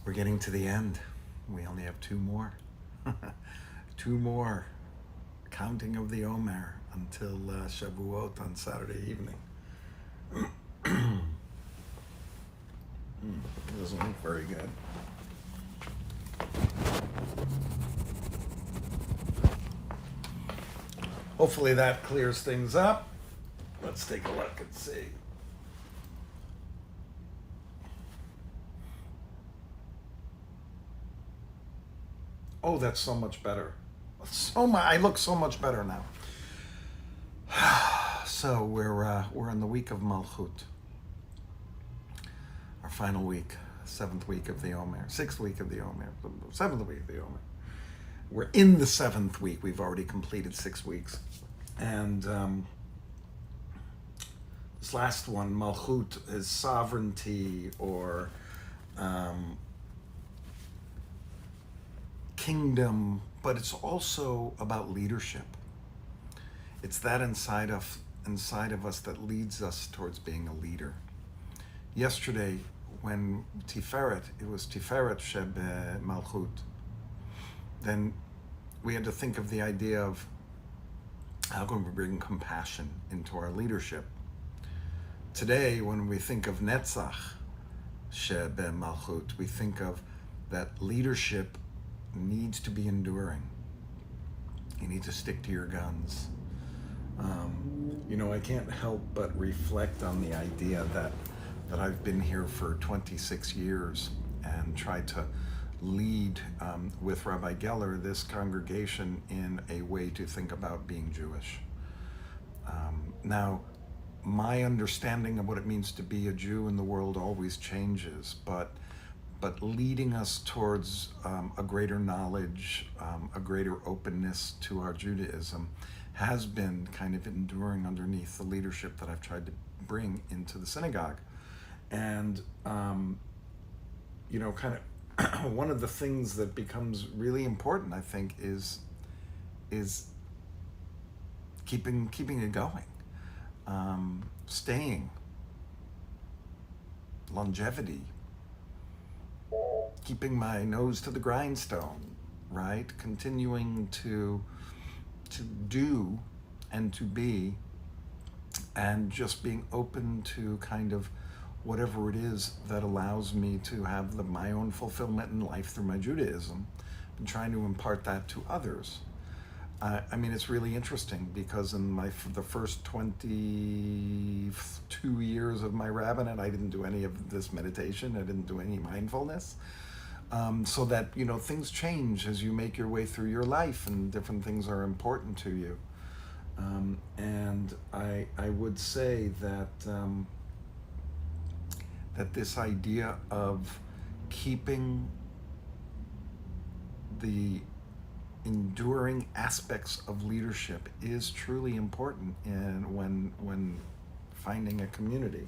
We're getting to the end. We only have two more. Two more. Counting of the Omer until Shavuot on Saturday evening. It doesn't look very good. Hopefully that clears things up. Let's take a look and see. Oh, that's so much better. I look so much better now. So we're in the week of Malchut, our final week, 7th week of the Omer, 6th week of the Omer, 7th week of the Omer. We're in the 7th week. We've already completed 6 weeks, and this last one, Malchut, is sovereignty or kingdom, but it's also about leadership. It's that inside of us that leads us towards being a leader. Yesterday, when Tiferet, it was Tiferet Sheb Malchut, then we had to think of the idea of how can we bring compassion into our leadership. Today, when we think of Netzach Sheb Malchut, we think of that leadership needs to be enduring. You need to stick to your guns. I can't help but reflect on the idea that I've been here for 26 years and tried to lead with Rabbi Geller this congregation in a way to think about being Jewish. Now, my understanding of what it means to be a Jew in the world always changes, but leading us towards a greater knowledge, a greater openness to our Judaism has been kind of enduring underneath the leadership that I've tried to bring into the synagogue. And, kind of one of the things that becomes really important, I think, is keeping it going, staying, longevity, keeping my nose to the grindstone, right? Continuing to do and to be, and just being open to kind of whatever it is that allows me to have my own fulfillment in life through my Judaism, and trying to impart that to others. It's really interesting because in the first 22 years of my rabbinate, I didn't do any of this meditation. I didn't do any mindfulness. So that, things change as you make your way through your life and different things are important to you. And I would say that that this idea of keeping the enduring aspects of leadership is truly important when finding a community.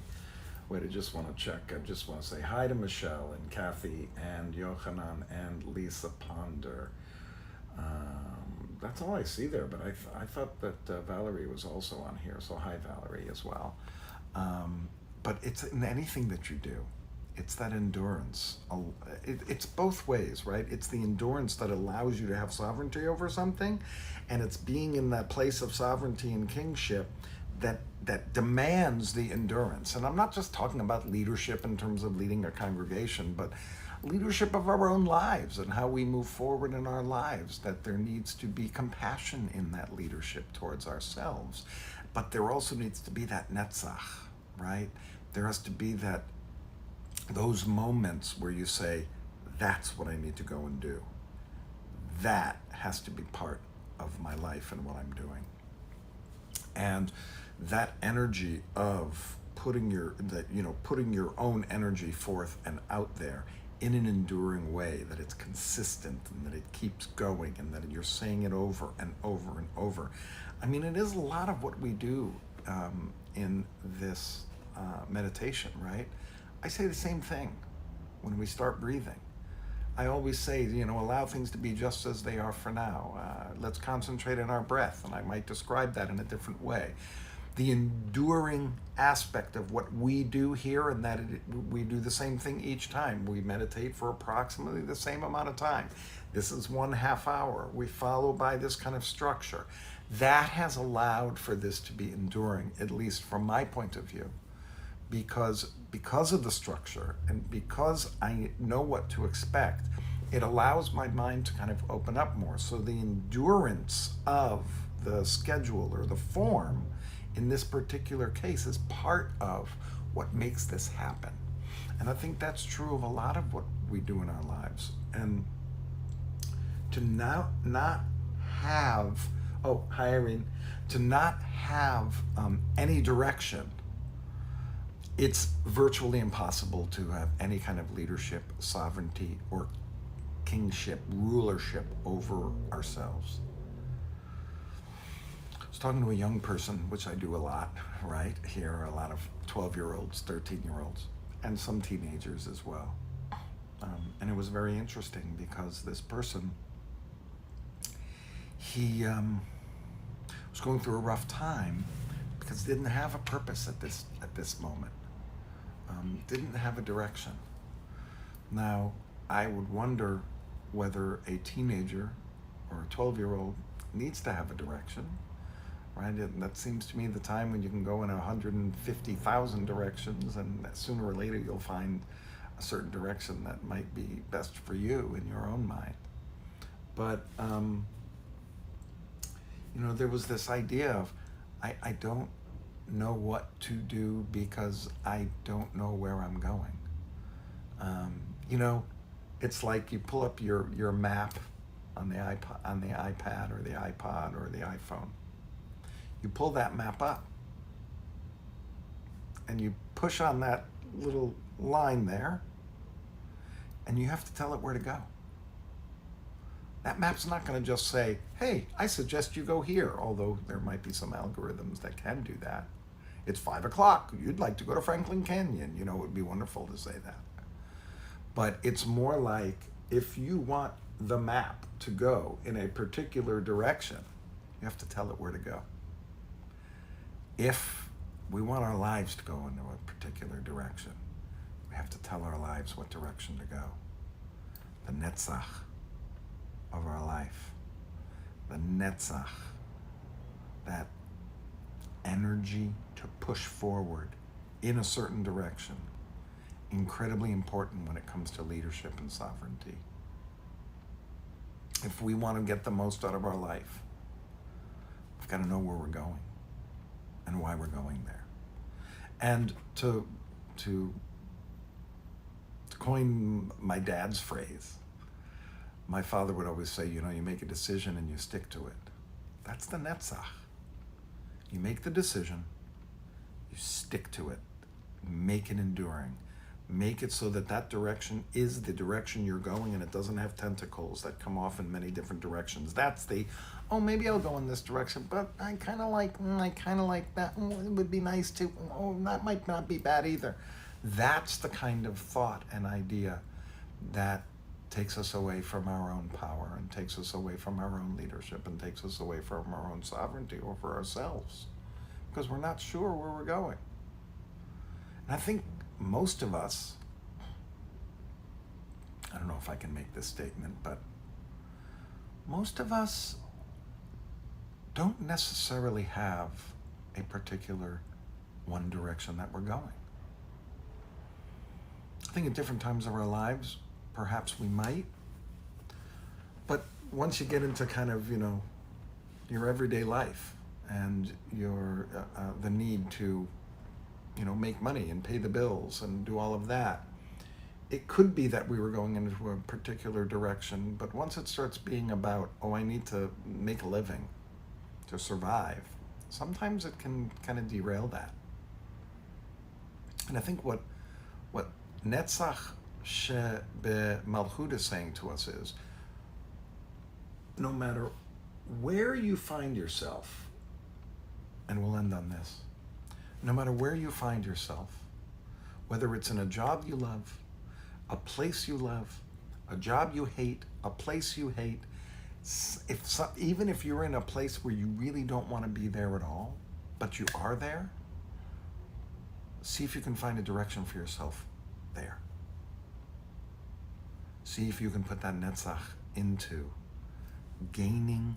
Wait, I just want to check. I just want to say hi to Michelle and Kathy and Yochanan and Lisa Ponder. That's all I see there, but I thought that Valerie was also on here, so hi Valerie as well. But it's in anything that you do. It's that endurance. It's both ways, right? It's the endurance that allows you to have sovereignty over something, and it's being in that place of sovereignty and kingship that demands the endurance. And I'm not just talking about leadership in terms of leading a congregation, but leadership of our own lives and how we move forward in our lives, that there needs to be compassion in that leadership towards ourselves. But there also needs to be that netzach, right? There has to be those moments where you say, that's what I need to go and do. That has to be part of my life and what I'm doing. And that energy of putting your own energy forth and out there in an enduring way, that it's consistent and that it keeps going and that you're saying it over and over and over. It is a lot of what we do in this meditation, right? I say the same thing when we start breathing. I always say, allow things to be just as they are for now. Let's concentrate on our breath, and I might describe that in a different way. the enduring aspect of what we do here, and that we do the same thing each time. We meditate for approximately the same amount of time. This is 1/2 hour. We follow by this kind of structure. That has allowed for this to be enduring, at least from my point of view, because of the structure and because I know what to expect. It allows my mind to kind of open up more. So the endurance of the schedule or the form in this particular case is part of what makes this happen. And I think that's true of a lot of what we do in our lives. And to not have, oh, hi Irene, to not have any direction, it's virtually impossible to have any kind of leadership, sovereignty, or kingship, rulership over ourselves. I was talking to a young person, which I do a lot, right? Here, a lot of 12-year-olds, 13-year-olds, and some teenagers as well. And it was very interesting because this person, he was going through a rough time because he didn't have a purpose at this moment. Didn't have a direction. Now, I would wonder whether a teenager or a 12-year-old needs to have a direction, right? And that seems to me the time when you can go in 150,000 directions, and sooner or later you'll find a certain direction that might be best for you in your own mind. But, there was this idea of, I don't know what to do because I don't know where I'm going. It's like you pull up your map on the iPad or the iPod or the iPhone. You pull that map up and you push on that little line there, and you have to tell it where to go. That map's not going to just say, hey, I suggest you go here, although there might be some algorithms that can do that. It's 5 o'clock. You'd like to go to Franklin Canyon. It would be wonderful to say that. But it's more like, if you want the map to go in a particular direction, you have to tell it where to go. If we want our lives to go into a particular direction, we have to tell our lives what direction to go. The netzach of our life. The netzach. That energy to push forward in a certain direction. Incredibly important when it comes to leadership and sovereignty. If we want to get the most out of our life, we've got to know where we're going and why we're going there. And to coin my dad's phrase, my father would always say, you make a decision and you stick to it. That's the netzach. You make the decision, you stick to it, make it enduring. Make it so that direction is the direction you're going, and it doesn't have tentacles that come off in many different directions. That's maybe I'll go in this direction, but I kind of like that. It would be nice to, that might not be bad either. That's the kind of thought and idea that takes us away from our own power and takes us away from our own leadership and takes us away from our own sovereignty over ourselves, because we're not sure where we're going. And I think most of us, I don't know if I can make this statement, but most of us don't necessarily have a particular one direction that we're going. I think at different times of our lives, perhaps we might, but once you get into kind of, your everyday life and your the need to make money and pay the bills and do all of that. It could be that we were going into a particular direction, but once it starts being about, I need to make a living to survive, sometimes it can kind of derail that. And I think what Netzach Shebe Malchut is saying to us is, no matter where you find yourself, and we'll end on this, no matter where you find yourself, whether it's in a job you love, a place you love, a job you hate, a place you hate, even if you're in a place where you really don't want to be there at all, but you are there, see if you can find a direction for yourself there. See if you can put that netzach into gaining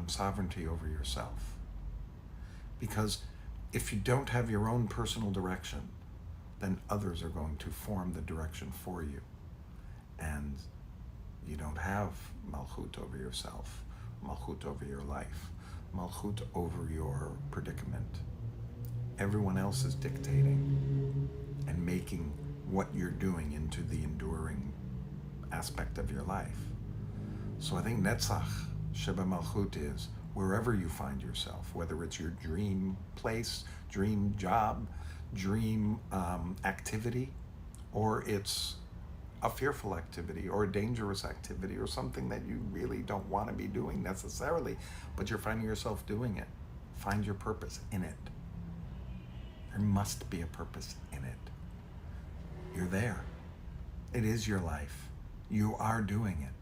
sovereignty over yourself. Because if you don't have your own personal direction, then others are going to form the direction for you. And you don't have malchut over yourself, malchut over your life, malchut over your predicament. Everyone else is dictating and making what you're doing into the enduring aspect of your life. So I think netzach sheba malchut is wherever you find yourself, whether it's your dream place, dream job, dream activity, or it's a fearful activity or a dangerous activity or something that you really don't want to be doing necessarily, but you're finding yourself doing it. Find your purpose in it. There must be a purpose in it. You're there. It is your life. You are doing it.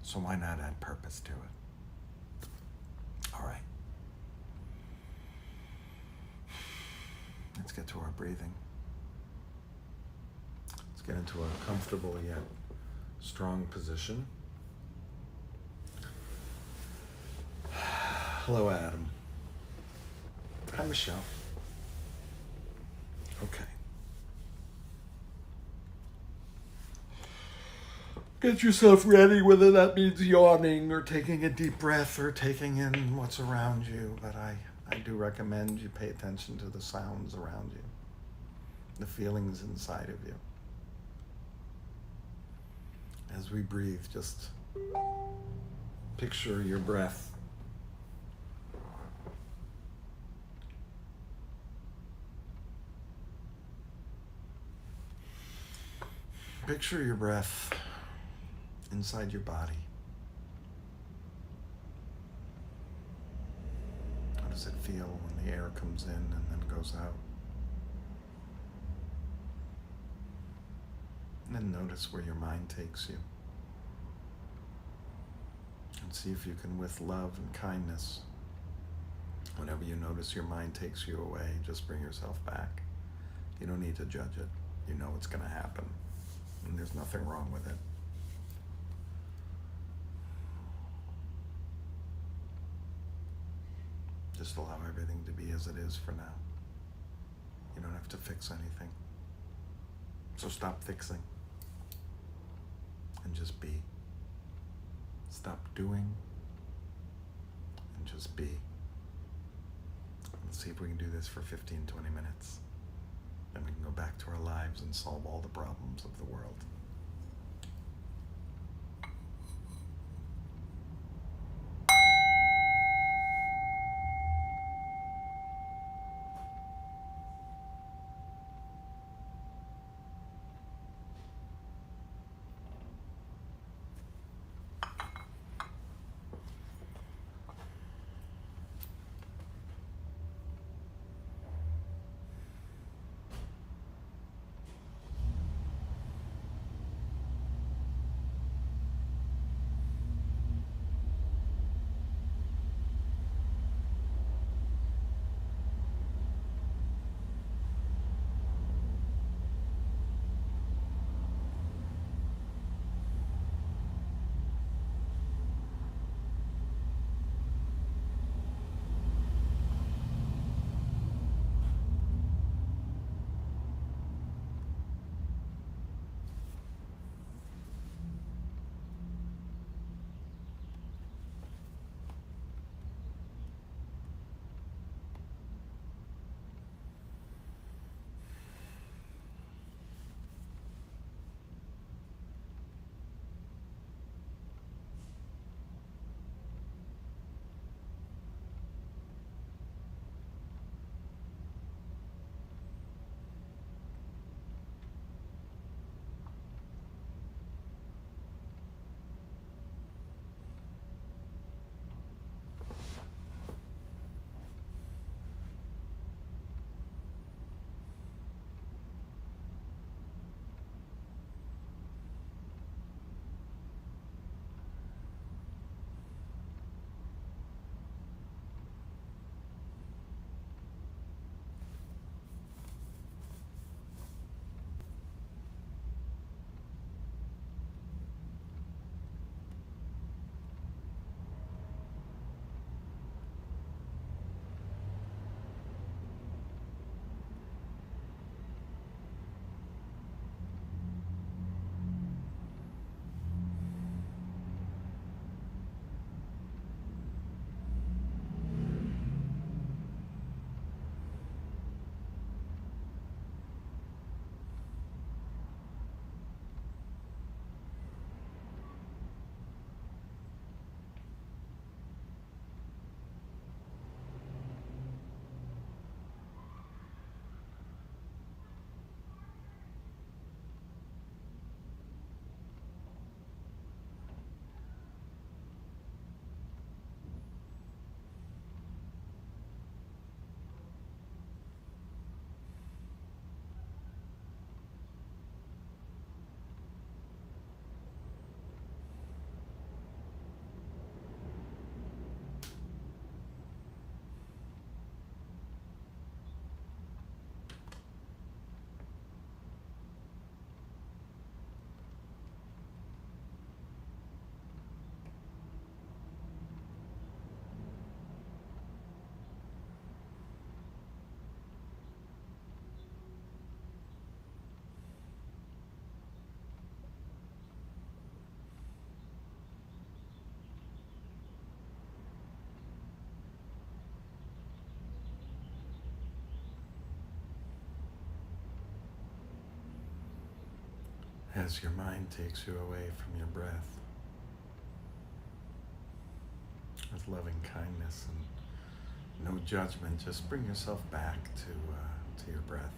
So why not add purpose to it? All right. Let's get to our breathing. Let's get into a comfortable yet strong position. Hello, Adam. Hi, Michelle. Okay. Get yourself ready, whether that means yawning or taking a deep breath or taking in what's around you. But I do recommend you pay attention to the sounds around you, the feelings inside of you. As we breathe, just picture your breath. Picture your breath inside your body. How does it feel when the air comes in and then goes out? And then notice where your mind takes you. And see if you can, with love and kindness, whenever you notice your mind takes you away, just bring yourself back. You don't need to judge it. You know it's going to happen. And there's nothing wrong with it. Just allow everything to be as it is for now. You don't have to fix anything. So stop fixing. And just be. Stop doing. And just be. Let's see if we can do this for 15, 20 minutes. Then we can go back to our lives and solve all the problems of the world. as your mind takes you away from your breath with loving kindness and no judgment. Just bring yourself back to your breath.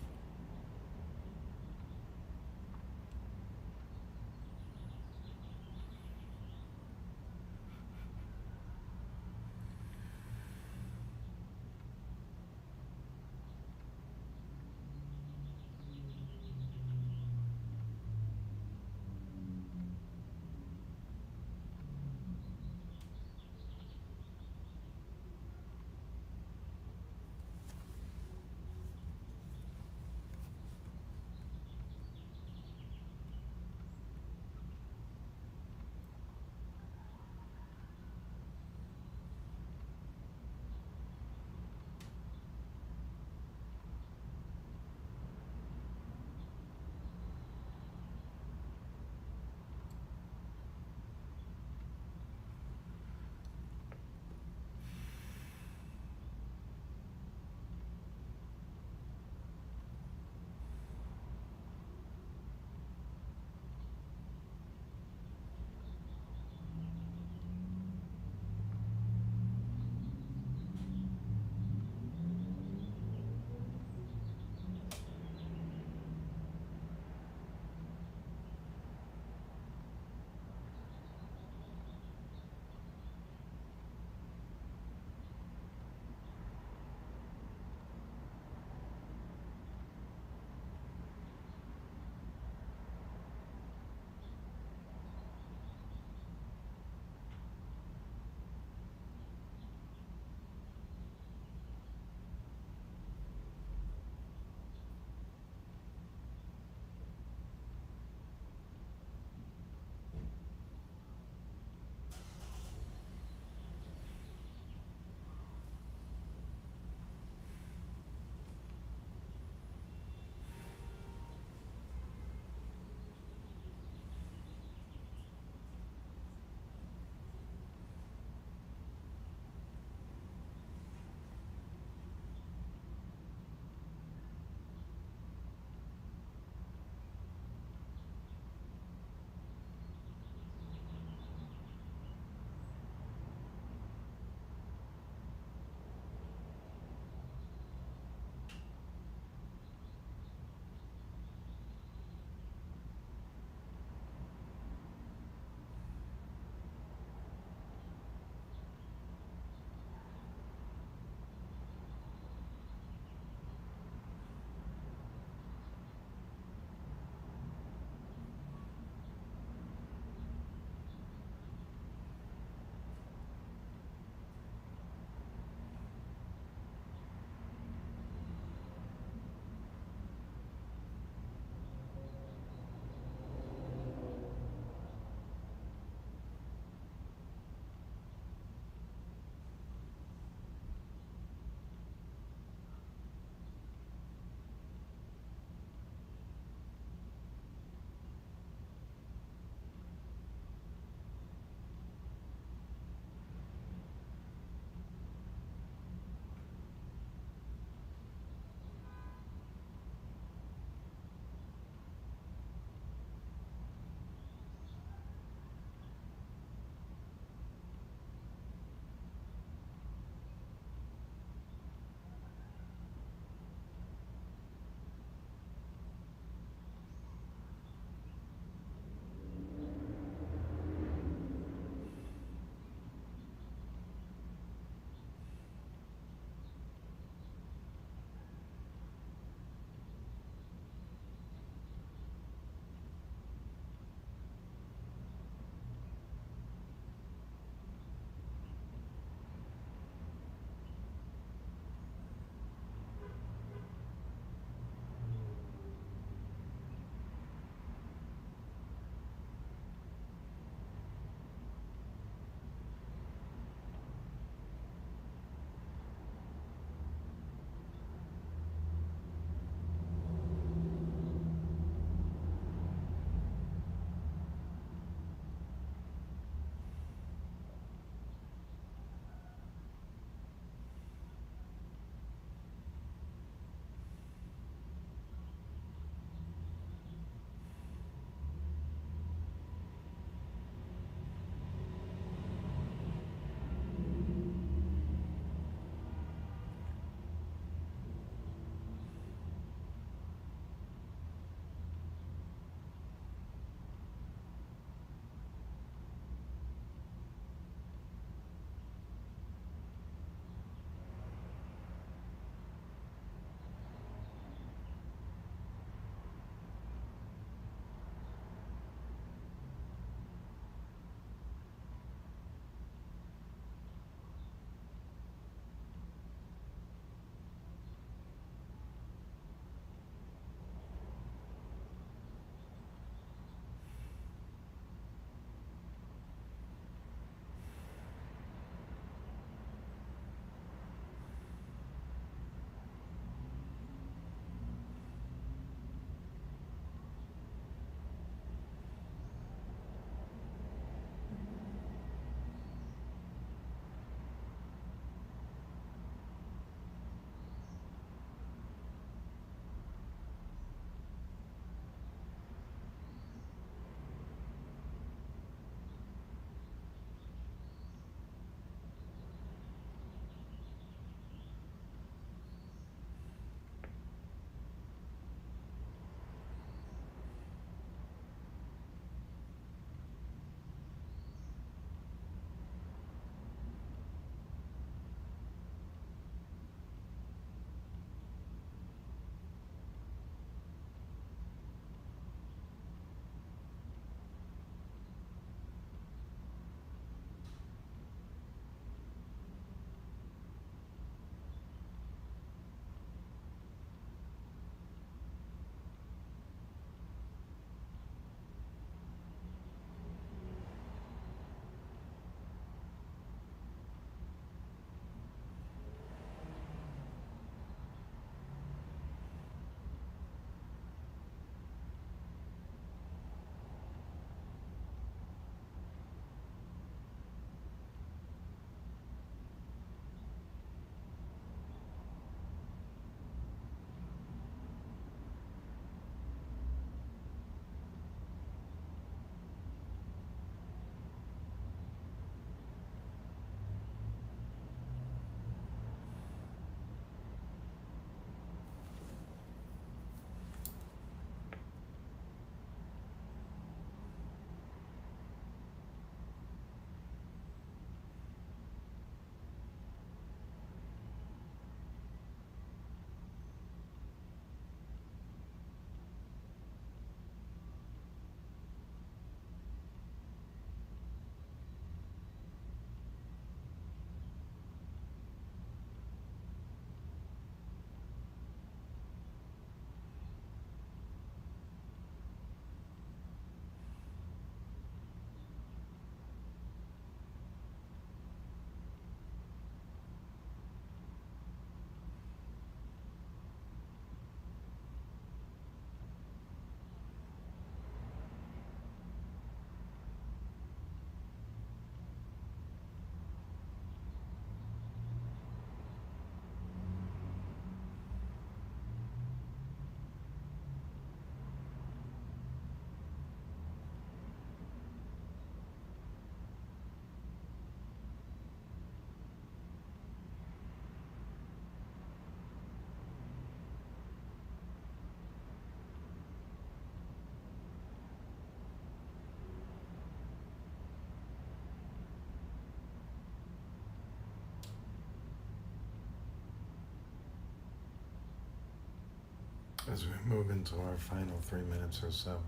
So as we move into our final 3 minutes or so,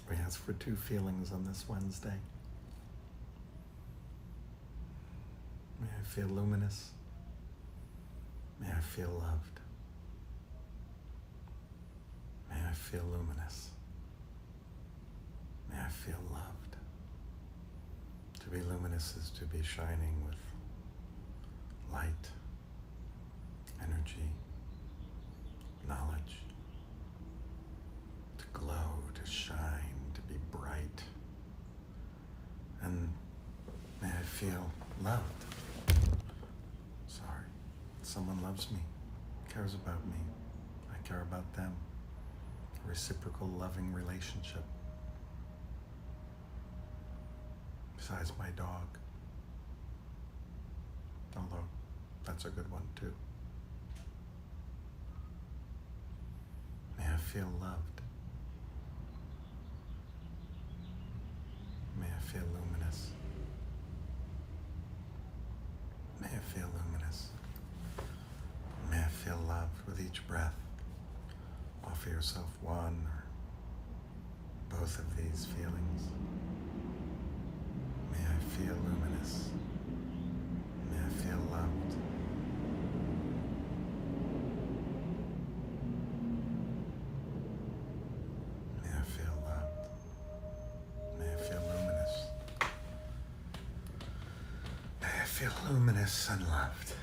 we ask for 2 feelings on this Wednesday. May I feel luminous. May I feel loved. May I feel luminous. May I feel loved. To be luminous is to be shining with light, energy, knowledge, to glow, to shine, to be bright. And may I feel loved. Sorry. Someone loves me, cares about me. I care about them. A reciprocal, loving relationship. Besides my dog. Although, that's a good one too. May I feel loved. May I feel luminous. May I feel luminous. May I feel loved with each breath. Offer yourself one or both of these feelings. May I feel luminous. May I feel loved. May I feel loved. May I feel luminous. May I feel luminous and loved.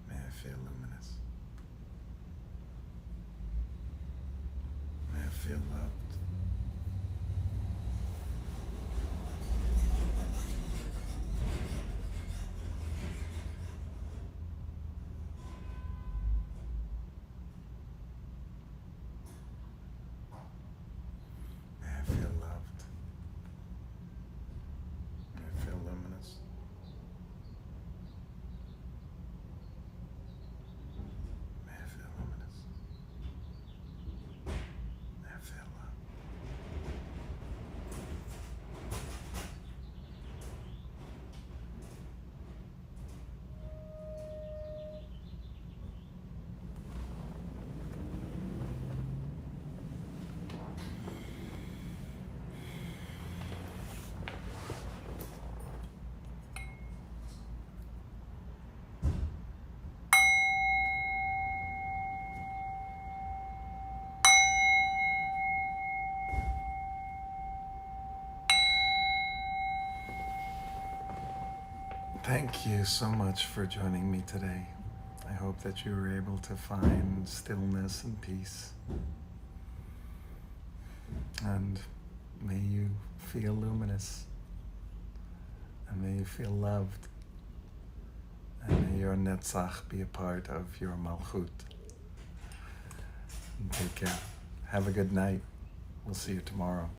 May I feel luminous. May I feel loved. May I feel loved. May I feel luminous. May I feel luminous. May I feel loved. Thank you so much for joining me today. I hope that you were able to find stillness and peace. And may you feel luminous. And may you feel loved. And may your Netzach be a part of your Malchut. And take care. Have a good night. We'll see you tomorrow.